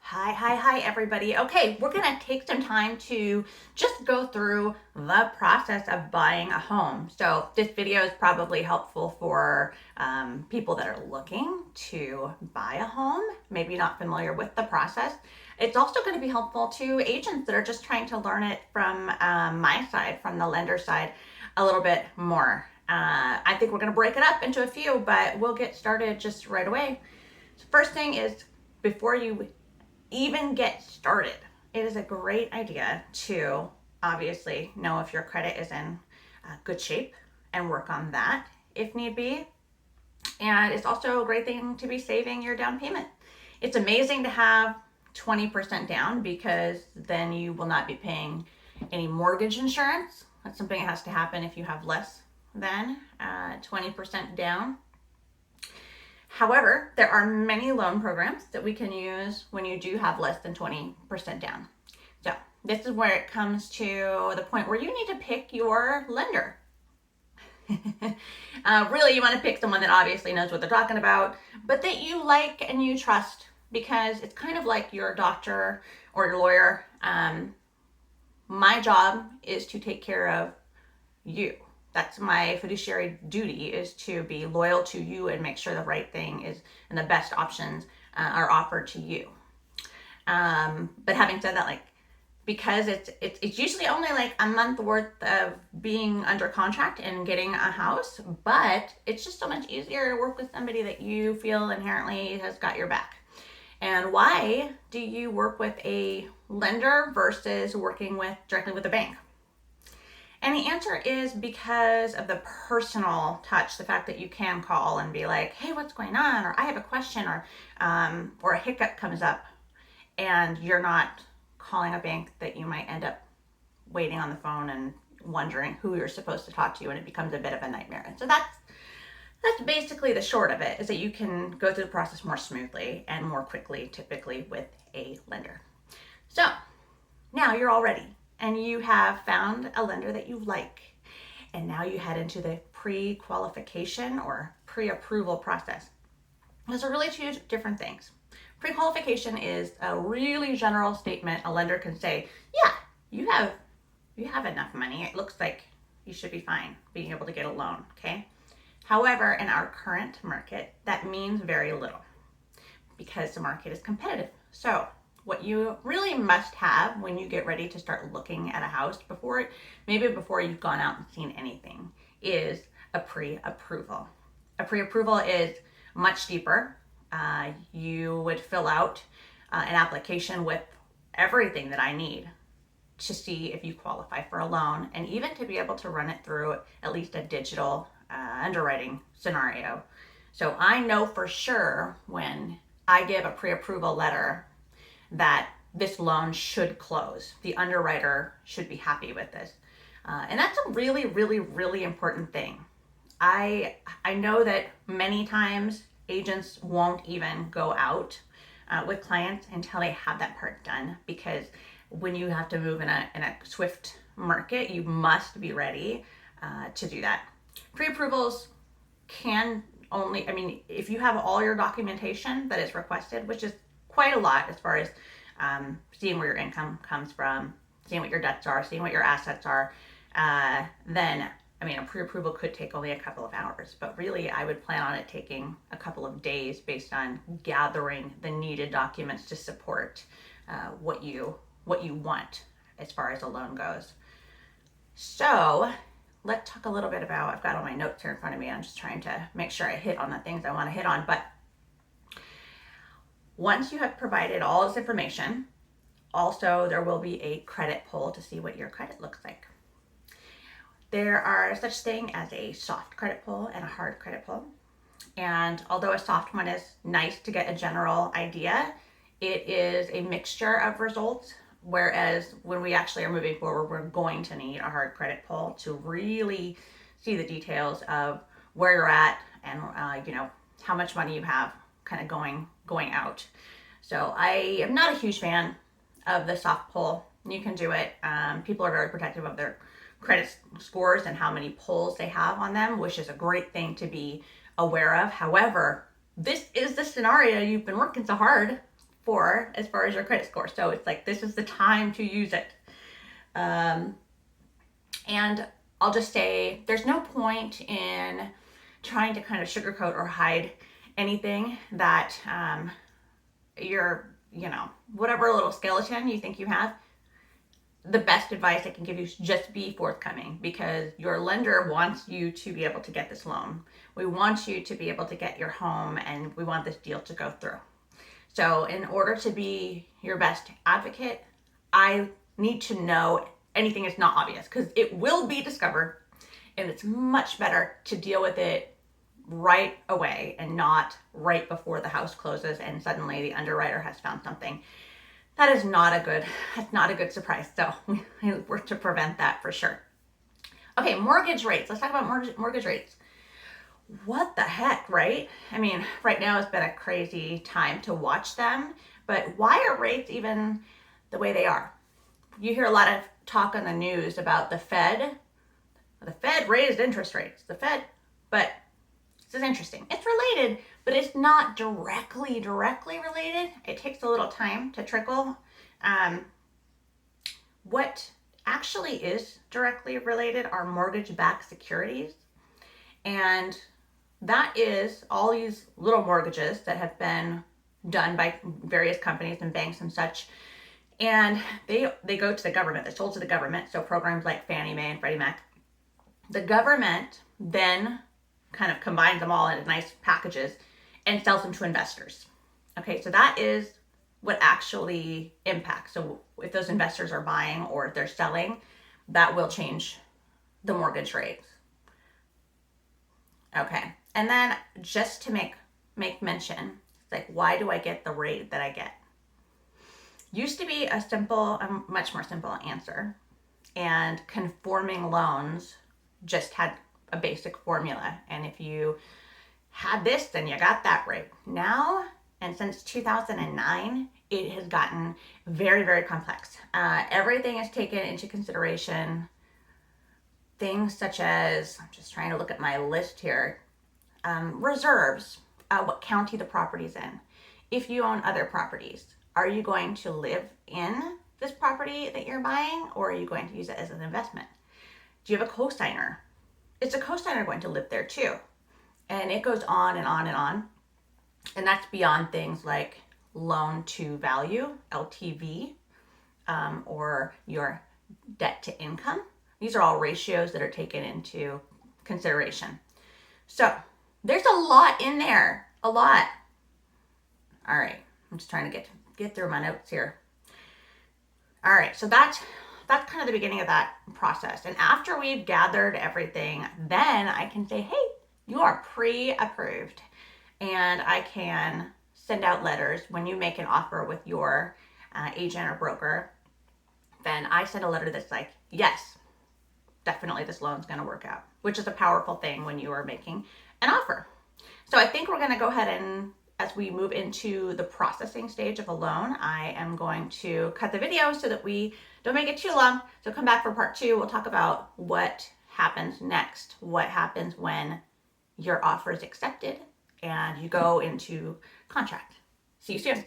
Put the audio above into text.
Hi, everybody. Okay, we're gonna take some time to just go through the process of buying a home. So, this video is probably helpful for people that are looking to buy a home, maybe not familiar with the process. It's also going to be helpful to agents that are just trying to learn it from my side, from the lender side, a little bit more. I think we're going to break it up into a few, but we'll get started just right away. So first thing is, before you even get started, it is a great idea to obviously know if your credit is in good shape and work on that if need be. And it's also a great thing to be saving your down payment. It's amazing to have 20% down because then you will not be paying any mortgage insurance. That's something that has to happen if you have less than 20% down. However, there are many loan programs that we can use when you do have less than 20% down. So this is where it comes to the point where you need to pick your lender. Really, you want to pick someone that obviously knows what they're talking about, but that you like and you trust, because it's kind of like your doctor or your lawyer. My job is to take care of you. That's my fiduciary duty, is to be loyal to you and make sure the right thing is and the best options are offered to you. But having said that, because it's usually only like a month worth of being under contract and getting a house, but it's just so much easier to work with somebody that you feel inherently has got your back. And why do you work with a lender versus working directly with a bank? And the answer is because of the personal touch, the fact that you can call and be like, hey, what's going on? Or I have a question, or a hiccup comes up, and you're not calling a bank that you might end up waiting on the phone and wondering who you're supposed to talk to, and it becomes a bit of a nightmare. And so that's basically the short of it, is that you can go through the process more smoothly and more quickly, typically with a lender. So now you're all ready, and you have found a lender that you like. And now you head into the pre-qualification or pre-approval process. Those are really two different things. Pre-qualification is a really general statement. A lender can say, yeah, you have enough money. It looks like you should be fine being able to get a loan, okay? However, in our current market, that means very little because the market is competitive. So what you really must have when you get ready to start looking at a house, before you've gone out and seen anything, is a pre-approval. A pre-approval is much deeper. You would fill out an application with everything that I need to see if you qualify for a loan, and even to be able to run it through at least a digital underwriting scenario. So I know for sure when I give a pre-approval letter that this loan should close. The underwriter should be happy with this. And that's a really, really, really important thing. I know that many times agents won't even go out with clients until they have that part done, because when you have to move in a swift market, you must be ready to do that. Pre-approvals can only, if you have all your documentation that is requested, which is quite a lot as far as seeing where your income comes from, seeing what your debts are, seeing what your assets are, then a pre-approval could take only a couple of hours. But really, I would plan on it taking a couple of days based on gathering the needed documents to support what you want as far as a loan goes. So let's talk a little bit about, I've got all my notes here in front of me. I'm just trying to make sure I hit on the things I want to hit on. But once you have provided all this information, also there will be a credit pull to see what your credit looks like. There are such thing as a soft credit pull and a hard credit pull. And although a soft one is nice to get a general idea, it is a mixture of results. Whereas when we actually are moving forward, we're going to need a hard credit pull to really see the details of where you're at and how much money you have kind of going out. So I am not a huge fan of the soft pull. You can do it. People are very protective of their credit scores and how many pulls they have on them, which is a great thing to be aware of. However, this is the scenario you've been working so hard for as far as your credit score. So it's like, this is the time to use it. And I'll just say there's no point in trying to kind of sugarcoat or hide anything that whatever little skeleton you think you have. The best advice I can give you is just be forthcoming, because your lender wants you to be able to get this loan. We want you to be able to get your home, and we want this deal to go through. So in order to be your best advocate, I need to know anything that's not obvious, because it will be discovered, and it's much better to deal with it right away and not right before the house closes and suddenly the underwriter has found something. That's not a good surprise. So we work to prevent that for sure. Okay, mortgage rates. Let's talk about mortgage rates. What the heck, right? I mean, right now it's been a crazy time to watch them, but why are rates even the way they are? You hear a lot of talk on the news about the Fed. The Fed raised interest rates. But this is interesting. It's related, but it's not directly related. It takes a little time to trickle. What actually is directly related are mortgage-backed securities. And that is all these little mortgages that have been done by various companies and banks and such. And they go to the government. They're sold to the government. So programs like Fannie Mae and Freddie Mac. The government then kind of combines them all into nice packages and sells them to investors. Okay, so that is what actually impacts. So if those investors are buying or if they're selling, that will change the mortgage rates. Okay, and then just to make mention, like, why do I get the rate that I get? Used to be a much more simple answer, and conforming loans just had a basic formula, and if you had this, then you got that rate. Now, and since 2009, it has gotten very, very complex. Everything is taken into consideration. Things such as, I'm just trying to look at my list here, reserves, what county the property's in. If you own other properties, are you going to live in this property that you're buying, or are you going to use it as an investment? Do you have a cosigner? Is a cosigner going to live there too? And it goes on and on and on. And that's beyond things like loan to value, LTV, or your debt to income. These are all ratios that are taken into consideration. So there's a lot in there, a lot. All right, I'm just trying to get through my notes here. All right, so that's kind of the beginning of that process. And after we've gathered everything, then I can say, hey, you are pre-approved. And I can send out letters when you make an offer with your agent or broker. Then I send a letter that's like, yes, definitely this loan's going to work out, which is a powerful thing when you are making an offer. So I think we're going to go ahead and, as we move into the processing stage of a loan, I am going to cut the video so that we don't make it too long. So come back for part 2. We'll talk about what happens next. What happens when your offer is accepted and you go into contract. See you soon.